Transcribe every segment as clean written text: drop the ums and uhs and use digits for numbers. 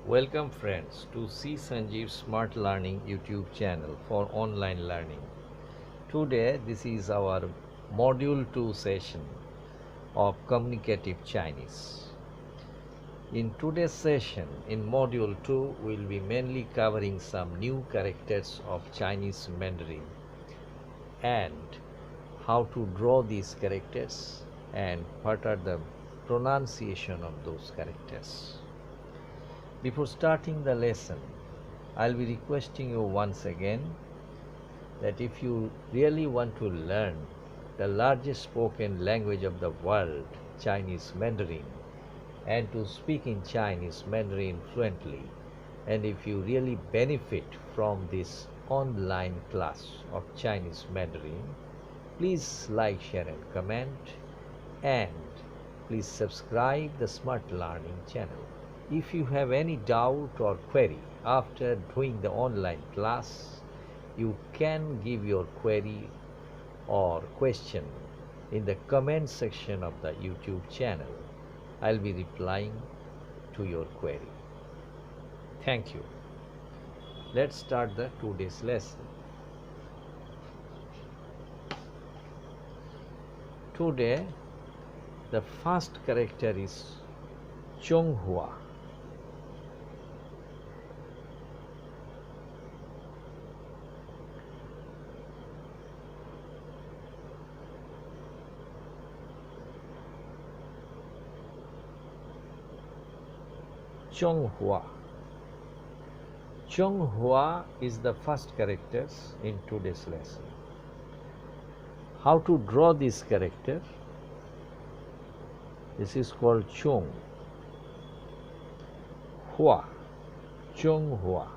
Welcome friends to see Sanjib Smart Learning YouTube channel for online learning. Today this is our module 2 session of Communicative Chinese. In today's session in module 2 we will be mainly covering some new characters of Chinese Mandarin and how to draw these characters and what are the pronunciation of those characters. Before starting the lesson, I'll be requesting you once again that if you really want to learn the largest spoken language of the world, Chinese Mandarin, and to speak in Chinese Mandarin fluently, and if you really benefit from this online class of Chinese Mandarin, please like, share and comment, and please subscribe the Smart Learning channel. If you have any doubt or query after doing the online class, you can give your query or question in the comment section of the YouTube channel. I'll be replying to your query. Thank you. Let's start the today's lesson. Today, the first character is Chonghua. Chonghua. Chonghua is the first character in today's lesson. How to draw this character? This is called Chong Hua. Chonghua.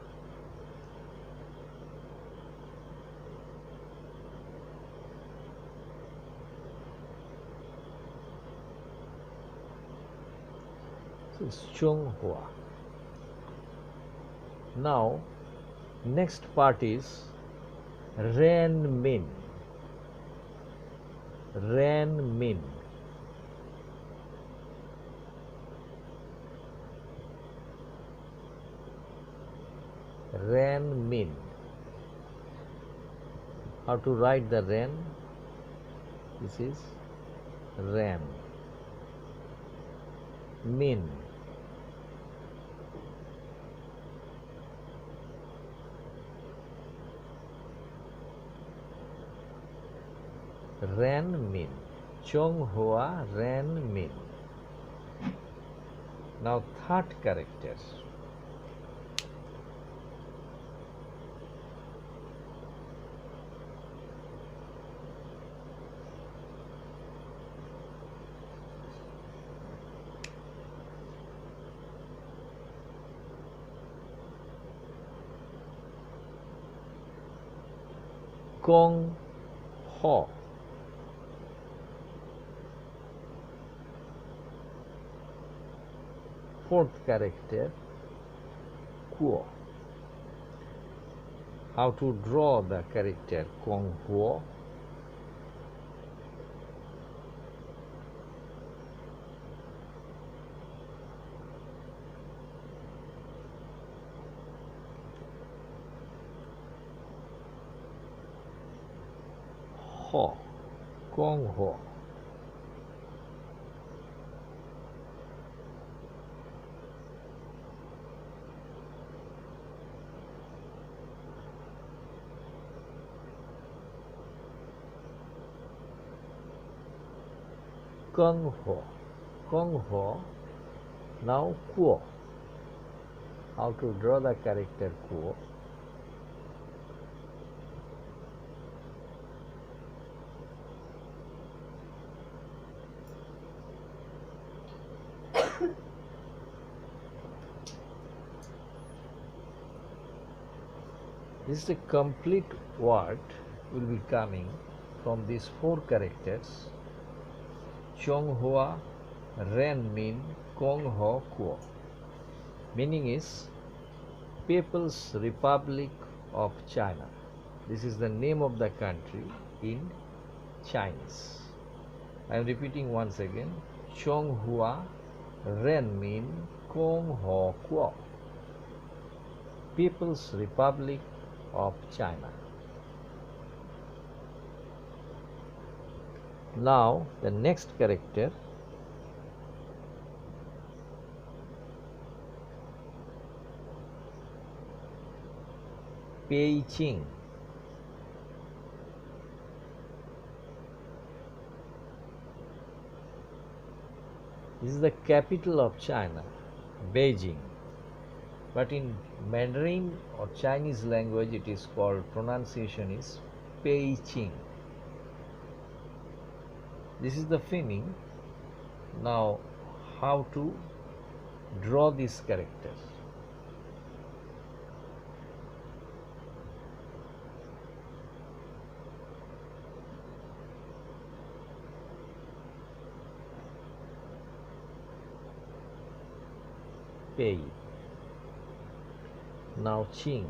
This is Chonghua. Now, next part is Renmin. Renmin. Renmin. How to write the Ren? This is Ren. Min. Renmin. Chonghua Renmin. Now third character. Kong Ho. Fourth character, Kuo. How to draw the character Kong Huo? Ho. Kong Ho. Kong Ho. Kong Ho. Now Kuo. How to draw the character Kuo? This is a complete word will be coming from these four characters: Chonghua, Renmin, Kongho, Kuo. Meaning is People's Republic of China. This is the name of the country in Chinese. I am repeating once again: Chonghua, Renmin, Kongho, Kuo. People's Republic of China. Now the next character, Beijing. This is the capital of China, Beijing. But in Mandarin or Chinese language it is called, pronunciation is Beijing. This is the meaning. Now how to draw this character? Pei. Now Qing.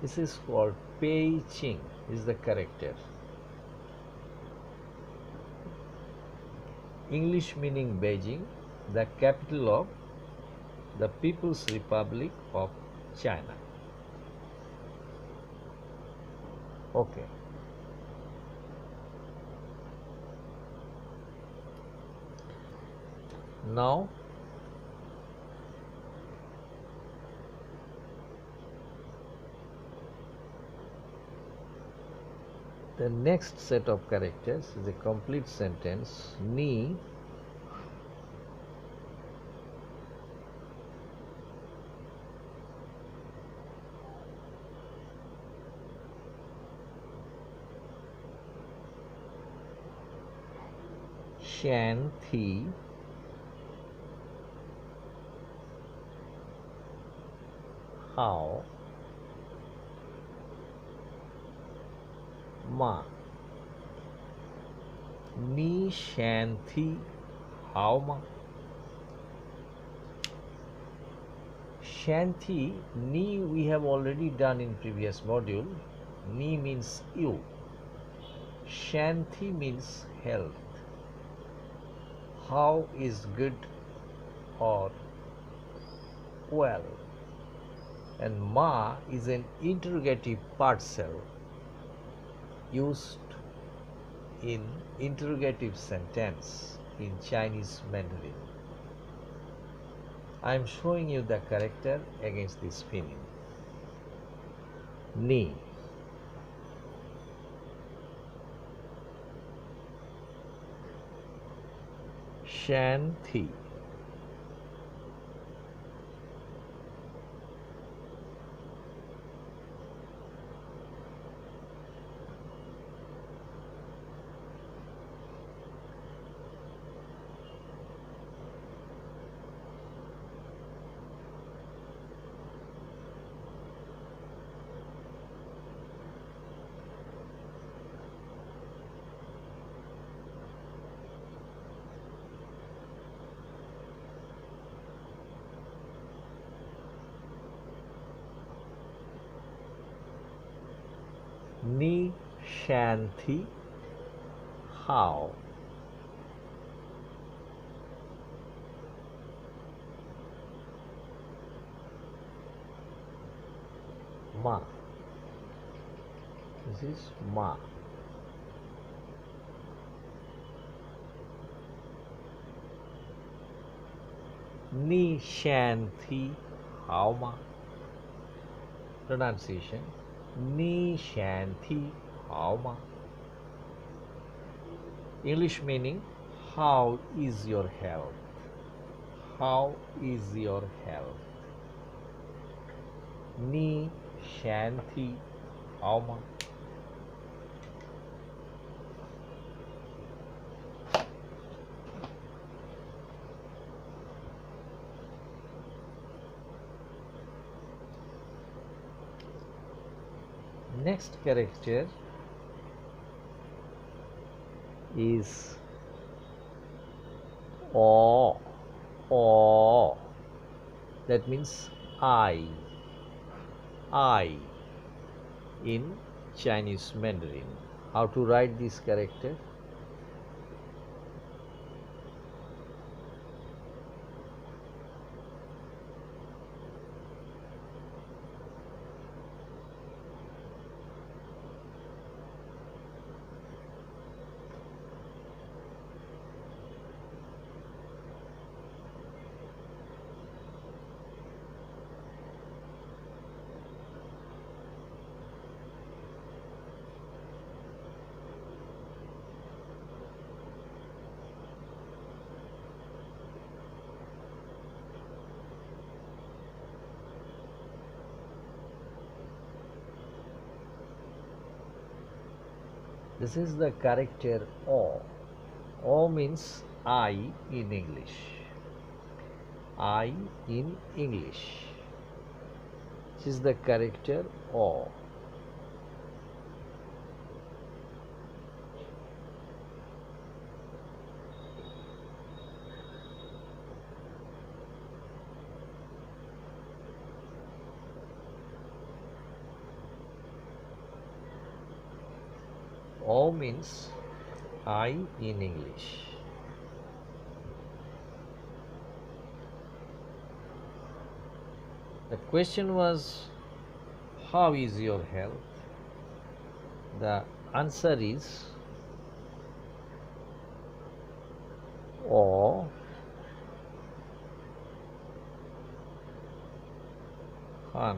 This is called Beijing, is the character. English meaning Beijing, the capital of the People's Republic of China. Okay. Now the next set of characters is a complete sentence. Ni Shan Thi Hao Ma. Ni Shan Thi Hao Ma. Shanti, Ni we have already done in previous module. Ni means you. Shanti means health. How is good or well. And Ma is an interrogative partial used in interrogative sentence in Chinese Mandarin. I am showing you the character against this meaning. Ni. Shanti. Ni Shanti Hao. Ma. This is Ma. Ni Shanti Hao Ma. Pronunciation. Ni Shanti Hao Ma. English meaning, how is your health? How is your health? Ni Shanti Hao Ma. Next character is O. That means I. I in Chinese Mandarin. How to write this character? This is the character O. O means I in English. I in English. This is the character O. O means I in English. The question was, how is your health? The answer is O Han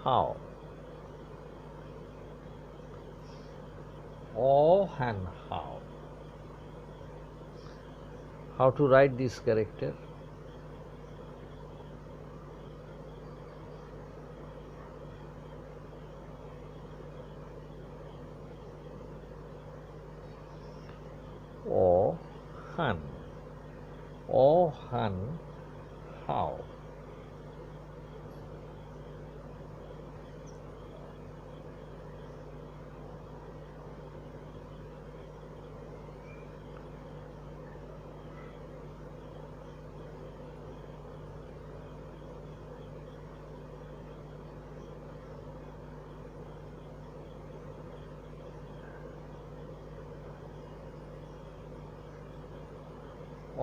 How. O and how. How to write this character? O Han. O Han how.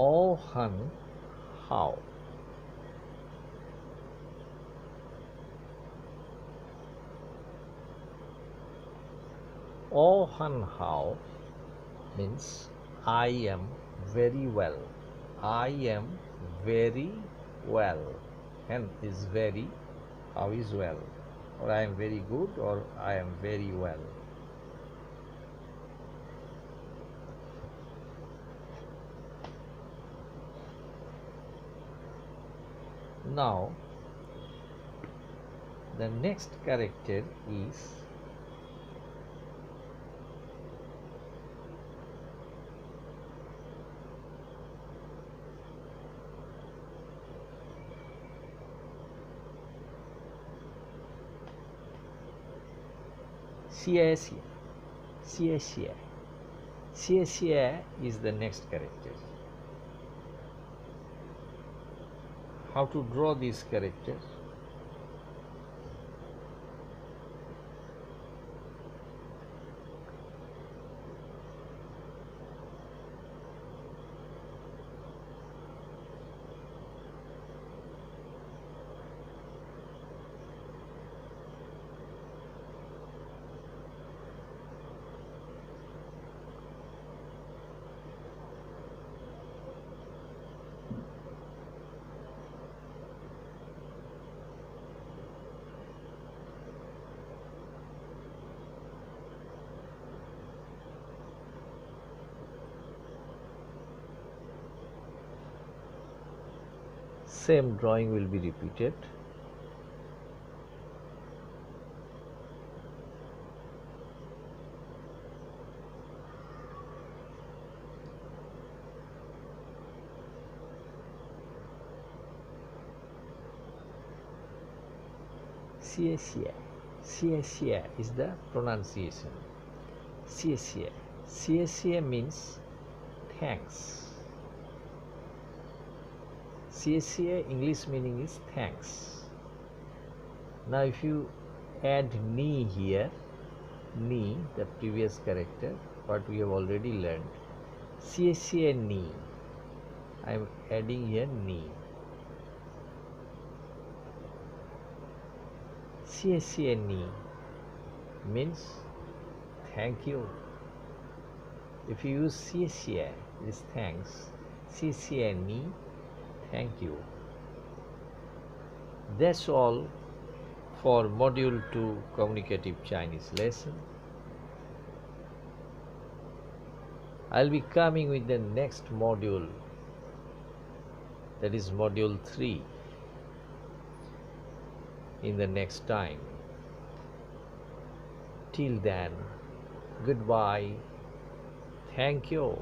O Han how. O Han how means I am very well. I am very well. Han is very, how is well. Or I am very good, or I am very well. Now, the next character is Xie Xie. Xie Xie. Xie Xie is the next character. How to draw these characters? Same drawing will be repeated. Xie Xie. Xie Xie is the pronunciation. CSA. CSA means thanks. CSA English meaning is thanks. Now if you add ni here, ni the previous character, what we have already learned, CSA ni, I am adding here ni. CSA ni means thank you. If you use CSA, this thanks, CSA ni, thank you. That's all for Module 2 Communicative Chinese lesson. I'll be coming with the next module, that is Module 3, in the next time. Till then, goodbye. Thank you.